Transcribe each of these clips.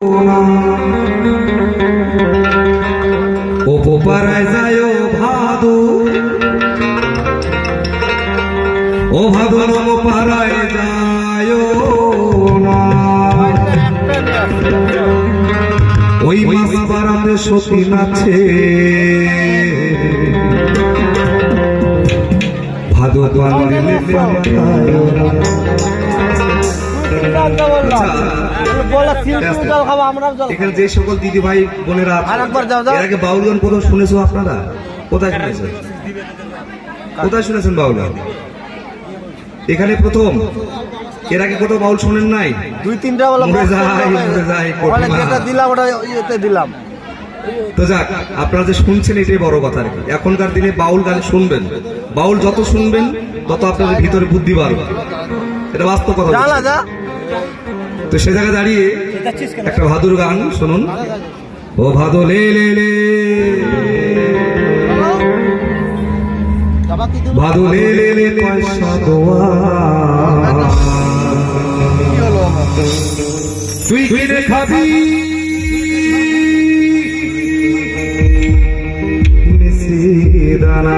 ও পাড়ায় যায় ভাদু, ও ভাদু নম পাড়ায় যায় না। ওই মাছ বারান্দে সতী নাচে, ভাদু পান্ডে এখানে যে সকল দিদি ভাই বোনেরা এর আগে বাউল গান কোথাও শুনেছো আপনারা? কোথায় শুনেছেন? কোথায় শুনেছেন বাউল গান? এখানে প্রথম? এর আগে কোথাও বাউল শোনেন নাই? দুই তিনটা দিলাম। তো যাক, আপনারা যে শুনছেন এটাই বড় কথা। এখনকার দিনে বাউল গান শুনবেন, বাউল যত শুনবেন তত আপনাদের ভিতরে বুদ্ধি বাড়বে, এটা বাস্তব কথা। তো সে জায়গায় দাঁড়িয়ে একটা ভাদুর গান শুনুন। ও ভাদু লে লে লে, ভাদু লে লে লে পয়সা দোয়া, তুই কিনে খাবি মিশ্রি দানা।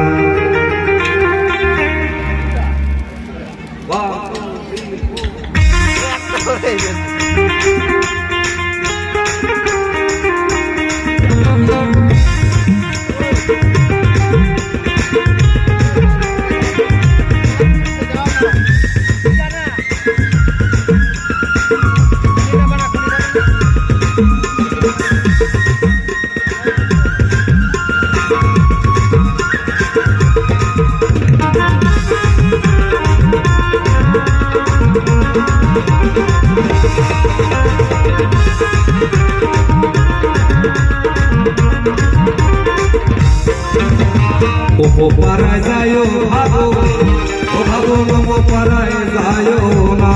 ও পাড়ায় যায় ভাদু, ও ভাদু নম পাড়ায় যায় না।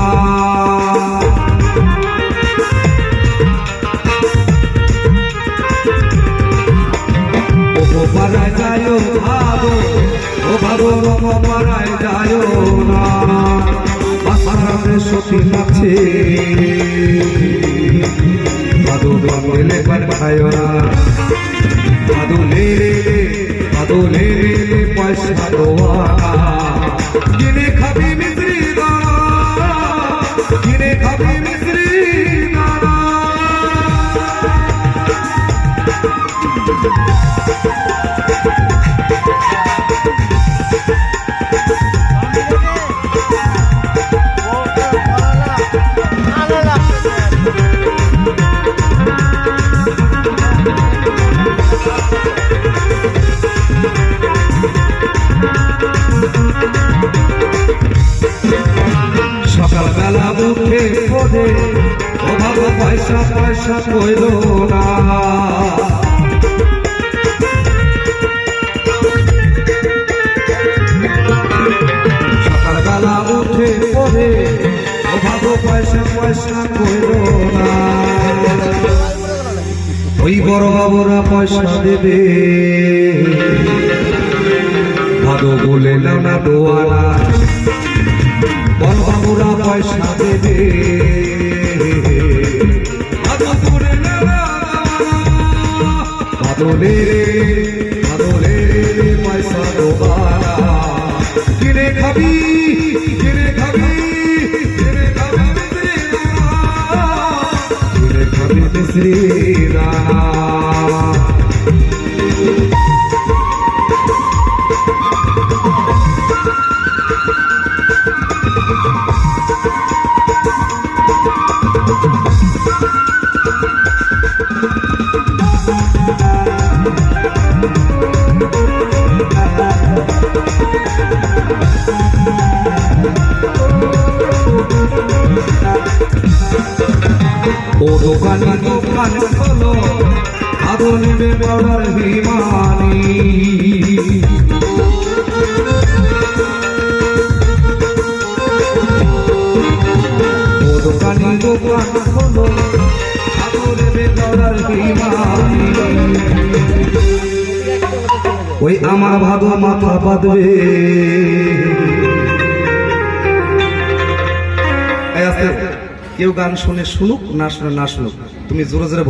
ও পাড়ায় যায় ভাদু, ও ভাদু নম পাড়ায় যায় না। বাসারে সতী নাচে, ভাদু বাংলে পাঠায় না। ভাদু লে লে, ভাদু লে লে পয়সা দোয়া, কিনে খাবি মিশ্রি দানা, কিনে খাবি মিশ্রি দানা। সকালবেলা উঠে পড়ে ও ভাবো পয়সা পয়সা কইল না। সকালবেলা উঠে পড়ে ও ভাবো পয়সা পয়সা কইল না। ওই বড় বাবুরা পয়সা দেবে, ভাদু বলে নাও না দোয়ানা। বড় বাবুরা পয়সা দেবে, ভাদু লে লে পয়সা দোবানা, কিনে খাবি কিনে খাবি কিনে খাবি কিনে খাবি মিশ্রি দানা। ও দোকানি দোকান খোলো, ভাদু নেবে পাউডার হিমানি। ও দোকানি দোকান খোলো, ভাদু নেবে পাউডার হিমানি। ওই আমার ভাদু মাথা বাঁধবে, কেউ গান শুনে শুনুক, না শুনে না শুনুক, তুমি জোরে জোরে